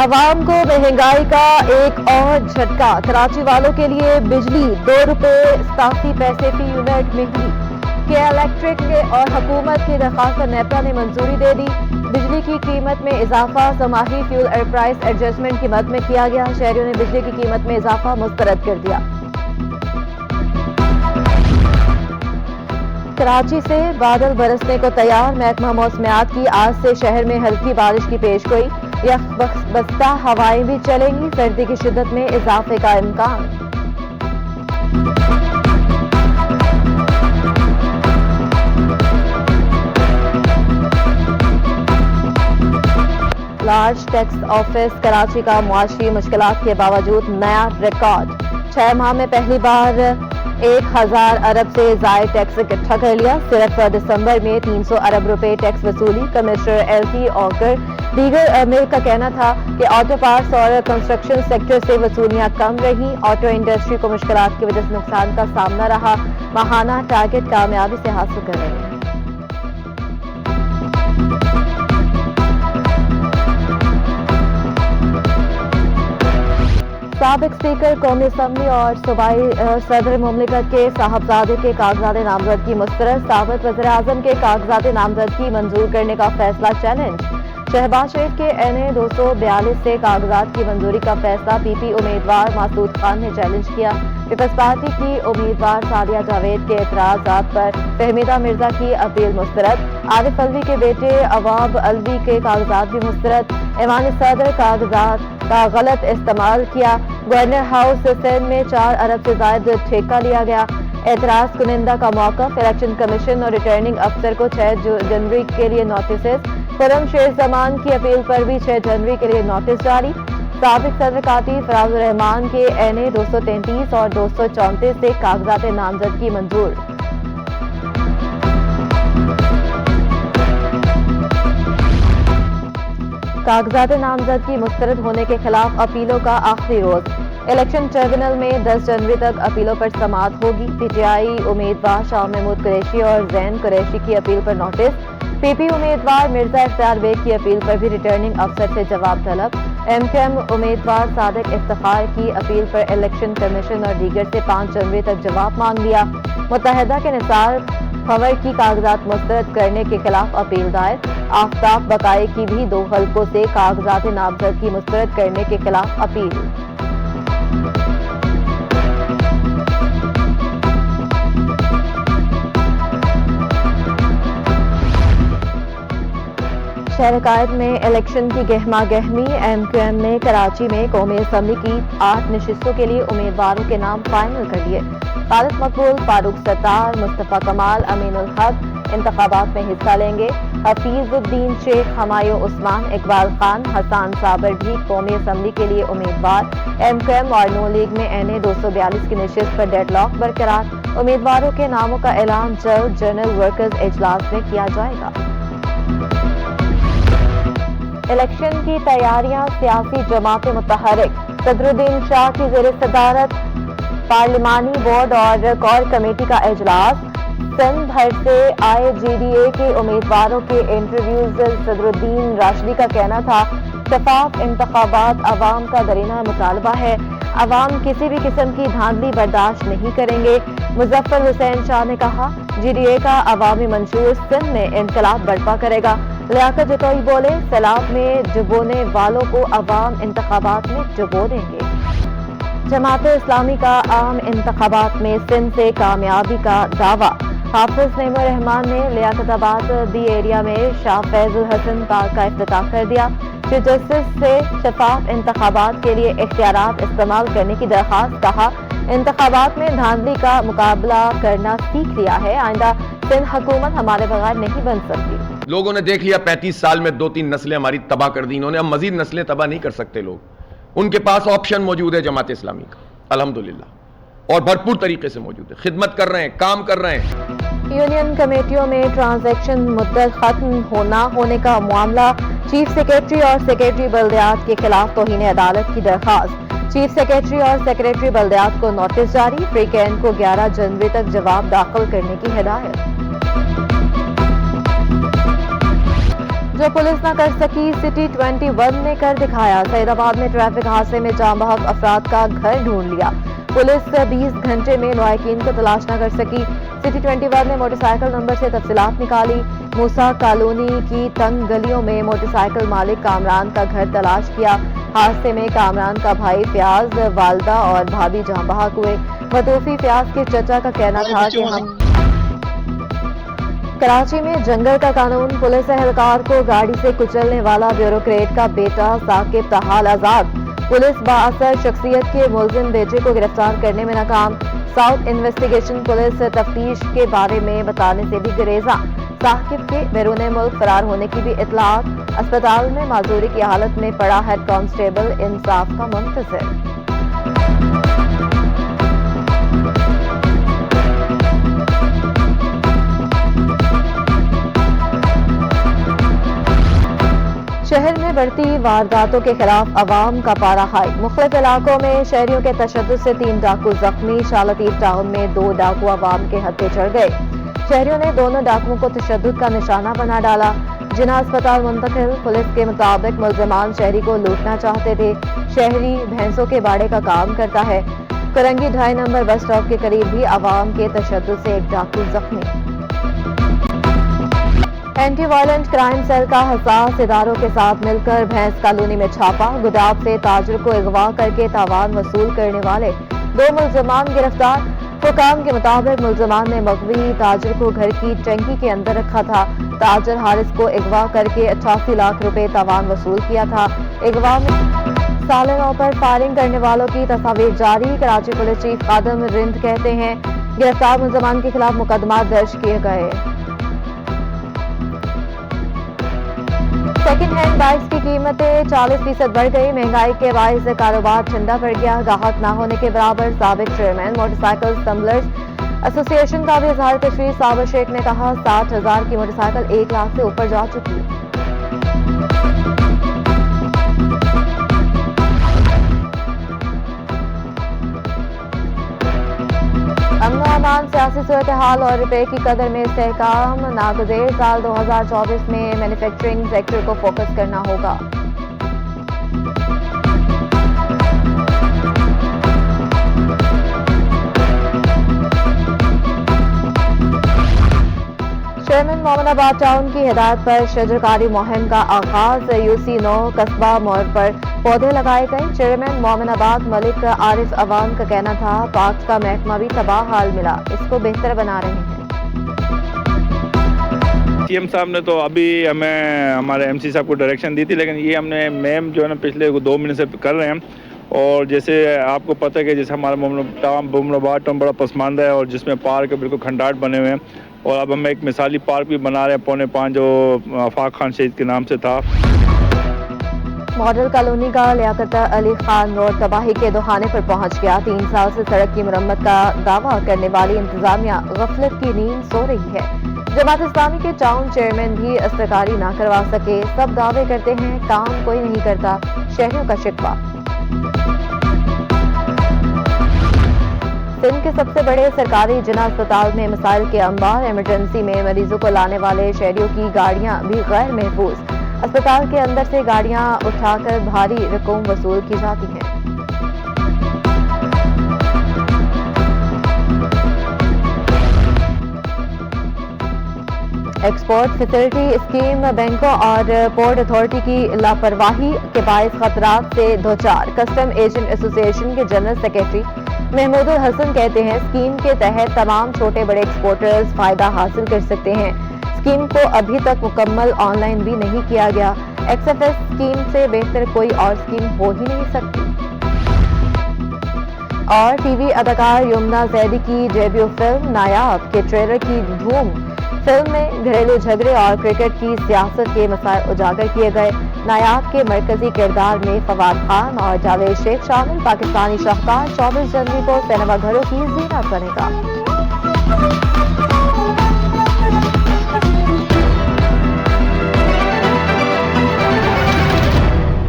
عوام کو مہنگائی کا ایک اور جھٹکا، کراچی والوں کے لیے بجلی 2 روپے 87 پیسے فی یونٹ مہنگی۔ کے الیکٹرک اور حکومت کی درخواست پر نیپٹا نے منظوری دے دی۔ بجلی کی قیمت میں اضافہ سماحی فیول پرائس ایڈجسٹمنٹ کی مد میں کیا گیا، شہریوں نے بجلی کی قیمت میں اضافہ مسترد کر دیا۔ کراچی سے بادل برسنے کو تیار، محکمہ موسمیات کی آج سے شہر میں ہلکی بارش کی پیشگوئی، یخ بستہ ہوائیں بھی چلیں گی، سردی کی شدت میں اضافے کا امکان۔ لارج ٹیکس آفس کراچی کا معاشی مشکلات کے باوجود نیا ریکارڈ، 6 ماہ میں پہلی بار 1000 ارب سے زائد ٹیکس اکٹھا کر لیا، صرف دسمبر میں 300 ارب روپے ٹیکس وصولی۔ کمشنر ایل ٹی اوکر دیگر مل کا کہنا تھا کہ آٹو پارٹس اور کنسٹرکشن سیکٹر سے وصولیاں کم رہیں، آٹو انڈسٹری کو مشکلات کی وجہ سے نقصان کا سامنا رہا، ماہانہ ٹارگٹ کامیابی سے حاصل کر رہے ہیں۔ سابق اسپیکر قومی اسمبلی اور صوبائی صدر مملکت کے صاحبزادے کے کاغذات نامزدگی مسترد، سابق وزیراعظم کے کاغذات نامزدگی منظور کرنے کا فیصلہ چیلنج۔ شہباز شریف کے NA 242 سے کاغذات کی منظوری کا فیصلہ PP امیدوار مسعود خان نے چیلنج کیا۔ پیپلز پارٹی کی امیدوار سعدیہ جاوید کے اعتراضات پر فہمیدہ مرزا کی اپیل مسترد، عارف الوی کے بیٹے عواب الوی کے کاغذات بھی مسترد۔ ایوان صدر کاغذات کا غلط استعمال کیا، گورنر ہاؤس سندھ میں 4 ارب سے زائد ٹھیکہ لیا گیا، اعتراض کنندہ کا موقف، الیکشن کمیشن اور ریٹرننگ افسر کو 6 جنوری کے لیے نوٹسز، خرم شیر زمان کی اپیل پر بھی 6 جنوری کے لیے نوٹس جاری۔ سابق صدر کاتی فراز الرحمان کے NA 233 اور 234 سے کاغذات نامزدگی منظور۔ کاغذات نامزدگی مسترد ہونے کے خلاف اپیلوں کا آخری روز، الیکشن ٹریبونل میں 10 جنوری تک اپیلوں پر سماعت ہوگی۔ PTI امیدوار شاہ محمود قریشی اور زین قریشی کی اپیل پر نوٹس، PP امیدوار مرزا اختیار بیگ کی اپیل پر بھی ریٹرننگ افسر سے جواب طلب، MKM امیدوار صادق افتخار کی اپیل پر الیکشن کمیشن اور دیگر سے 5 جنوری تک جواب مانگ لیا۔ متحدہ کے نثار خبر کی کاغذات مسترد کرنے کے خلاف اپیل دائر، آفتاب بقائی کی بھی 2 حلقوں سے کاغذات نامزدگی مسترد کرنے کے خلاف اپیل۔ شہر قائد میں الیکشن کی گہما گہمی، MQM نے کراچی میں قومی اسمبلی کی 8 نشستوں کے لیے امیدواروں کے نام فائنل کر لیے۔ خالد مقبول، فاروق ستار، مصطفیٰ کمال، امین الحق انتخابات میں حصہ لیں گے۔ حفیظ الدین شیخ، ہمایوں عثمان، اقبال خان، حسان صابر بھی قومی اسمبلی کے لیے امیدوار۔ MQM اور نون لیگ میں NA 242 کی نشست پر ڈیڈ لاک برقرار، امیدواروں کے ناموں کا اعلان جلد جنرل ورکرز اجلاس میں کیا جائے گا۔ الیکشن کی تیاریاں، سیاسی جماعتیں متحرک، صدرالدین شاہ کی زیر صدارت پارلیمانی بورڈ اور کور کمیٹی کا اجلاس، سندھ بھر سے آئے GDA کے امیدواروں کے انٹرویوز، صدرالدین راشدی کا کہنا تھا شفاف انتخابات عوام کا درینہ مطالبہ ہے، عوام کسی بھی قسم کی دھاندلی برداشت نہیں کریں گے۔ مظفر حسین شاہ نے کہا GDA کا عوامی منشور سندھ میں انقلاب برپا کرے گا۔ لیاقت جتوئی بولے سیلاب میں ڈبونے والوں کو عوام انتخابات میں ڈبو دیں گے۔ جماعت اسلامی کا عام انتخابات میں سندھ سے کامیابی کا دعویٰ، حافظ نعیم الرحمان نے لیاقت آباد بی ایریا میں شاہ فیض الحسن پارک کا افتتاح کر دیا۔ چیف جسٹس سے شفاف انتخابات کے لیے اختیارات استعمال کرنے کی درخواست، کہا انتخابات میں دھاندلی کا مقابلہ کرنا سیکھ لیا ہے، آئندہ سندھ حکومت ہمارے بغیر نہیں بن سکتی۔ لوگوں نے دیکھ لیا 35 سال میں 2-3 نسلیں ہماری تباہ کر دی انہوں نے، اب مزید نسلیں تباہ نہیں کر سکتے لوگ، ان کے پاس آپشن موجود ہے جماعت اسلامی کا الحمدللہ، اور بھرپور طریقے سے موجود ہے، خدمت کر رہے ہیں، کام کر رہے ہیں۔ یونین کمیٹیوں میں ٹرانزیکشن مدت ختم نہ ہونے کا معاملہ، چیف سیکریٹری اور سیکریٹری بلدیات کے خلاف توہین عدالت کی درخواست، چیف سیکریٹری اور سیکریٹری بلدیات کو نوٹس جاری، فری کین کو 11 جنوری تک جواب داخل کرنے کی ہدایت۔ جو پولیس نہ کر سکی سٹی 21 نے کر دکھایا. سعید آباد میں ٹریفک حادثے میں جاں بحق افراد کا گھر ڈھونڈ لیا. پولیس 20 گھنٹے میں لواحقین کو تلاش نہ کر سکی. سٹی 21 نے موٹر سائیکل نمبر سے تفصیلات نکالی. موسیٰ کالونی کی تنگ گلیوں میں موٹر سائیکل مالک کامران کا گھر تلاش کیا. حادثے میں کامران کا بھائی فیاض، والدہ اور بھابھی جاں بحق ہوئے. متوفی فیاض کے چچا کا کہنا تھا کہ ہم کراچی میں جنگل کا قانون، پولیس اہلکار کو گاڑی سے کچلنے والا بیوروکریٹ کا بیٹا ثاقب تاحال آزاد. پولیس بااثر شخصیت کے ملزم بیٹے کو گرفتار کرنے میں ناکام. ساؤتھ انویسٹیگیشن پولیس تفتیش کے بارے میں بتانے سے بھی گریزاں. ثاقب کے بیرون ملک فرار ہونے کی بھی اطلاعات. اسپتال میں معذوری کی حالت میں پڑا ہیڈ کانسٹیبل انصاف کا منتظر. شہر میں بڑھتی وارداتوں کے خلاف عوام کا پارہ ہائی. مختلف علاقوں میں شہریوں کے تشدد سے 3 ڈاکو زخمی. شاہ لطیف ٹاؤن میں 2 ڈاکو عوام کے ہتھے چڑھ گئے. شہریوں نے دونوں ڈاکوؤں کو تشدد کا نشانہ بنا ڈالا. جناح اسپتال منتقل. پولیس کے مطابق ملزمان شہری کو لوٹنا چاہتے تھے. شہری بھینسوں کے باڑے کا کام کرتا ہے. کرنگی 2.5 نمبر بس اسٹاپ کے قریب بھی عوام کے تشدد سے 1 ڈاکو زخمی. اینٹی وائلنٹ کرائم سیل کا حساس اداروں کے ساتھ مل کر بھینس کالونی میں چھاپا. گداب سے تاجر کو اغوا کر کے تاوان وصول کرنے والے 2 ملزمان گرفتار. حکام کے مطابق ملزمان نے مغوی تاجر کو گھر کی ٹینکی کے اندر رکھا تھا. تاجر حارث کو اغوا کر کے 88 لاکھ روپے تاوان وصول کیا تھا. اغوا میں سال نو پر فائرنگ کرنے والوں کی تصاویر جاری. کراچی پولیس چیف خادم رند کہتے ہیں گرفتار ملزمان کے خلاف مقدمات درج کیے گئے. سیکنڈ ہینڈ بائکس کی قیمتیں 40% بڑھ گئی. مہنگائی کے باعث کاروبار ٹھنڈا پڑ گیا. گاہک نہ ہونے کے برابر. سابق چیئرمین موٹر سائیکل اسمبلرز ایسوسی ایشن کا بھی اظہار تشویش. صابر شیخ نے کہا 60,000 کی موٹر سائیکل 1 لاکھ سے اوپر جا چکی. امن و امان، سیاسی صورتحال اور روپے کی قدر میں استحکام. ناگزیر سال 2024 میں مینوفیکچرنگ سیکٹر کو فوکس کرنا ہوگا. چیئرمین مومن آباد ٹاؤن کی ہدایت پر شجرکاری مہم کا آغاز. UC 9 قصبہ موڑ پر پودے لگائے گئے. چیئرمین مومن آباد ملک عارف عوام کا کہنا تھا پارکس کا محکمہ بھی تباہ حال ملا، اس کو بہتر بنا رہے ہیں. CM صاحب نے تو ابھی ہمیں ہمارے MC صاحب کو ڈائریکشن دی تھی، لیکن یہ ہم نے میم جو ہے نا پچھلے 2 مہینے سے کر رہے ہیں. اور جیسے آپ کو پتہ ہے کہ جیسے ہمارا مومن آباد ٹاؤن بڑا پسماندہ ہے اور جس میں پارک بالکل کھنڈاٹ بنے ہوئے ہیں. اور اب ہم ایک مثالی پارک بھی بنا رہے ہیں 4.5 جو آفاق خان شہید کے نام سے تھا. ماڈل کالونی کا لیاقت علی خان روڈ تباہی کے دہانے پر پہنچ گیا. 3 سال سے سڑک کی مرمت کا دعویٰ کرنے والی انتظامیہ غفلت کی نیند سو رہی ہے. جماعت اسلامی کے ٹاؤن چیئرمین بھی استکاری نہ کروا سکے. سب دعوے کرتے ہیں، کام کوئی نہیں کرتا. شہریوں کا شکوہ. سندھ کے سب سے بڑے سرکاری جناح اسپتال میں مسائل کے انبار. ایمرجنسی میں مریضوں کو لانے والے شہریوں کی گاڑیاں بھی غیر محفوظ. اسپتال کے اندر سے گاڑیاں اٹھا کر بھاری رقوم وصول کی جاتی ہیں. ایکسپورٹ فیسلٹی اسکیم بینکوں اور پورٹ اتھارٹی کی لاپرواہی کے باعث خطرات سے دوچار. کسٹم ایجنٹ ایسوسی ایشن کے جنرل سیکرٹری محمود الحسن کہتے ہیں اسکیم کے تحت تمام چھوٹے بڑے ایکسپورٹرز فائدہ حاصل کر سکتے ہیں. اسکیم کو ابھی تک مکمل آن لائن بھی نہیں کیا گیا. XFS اسکیم سے بہتر کوئی اور اسکیم ہو ہی نہیں سکتی. اور ٹی وی اداکار یمنا زیدی کی ڈیبیو فلم نایاب کے ٹریلر کی دھوم. فلم میں گھریلو جھگڑے اور کرکٹ کی سیاست کے مسائل اجاگر کیے گئے. نایاب کے مرکزی کردار میں فواد خان اور جاوید شیخ شامل. پاکستانی شاہکار 24 جنوری کو سینما گھروں کی زینت بنے گا.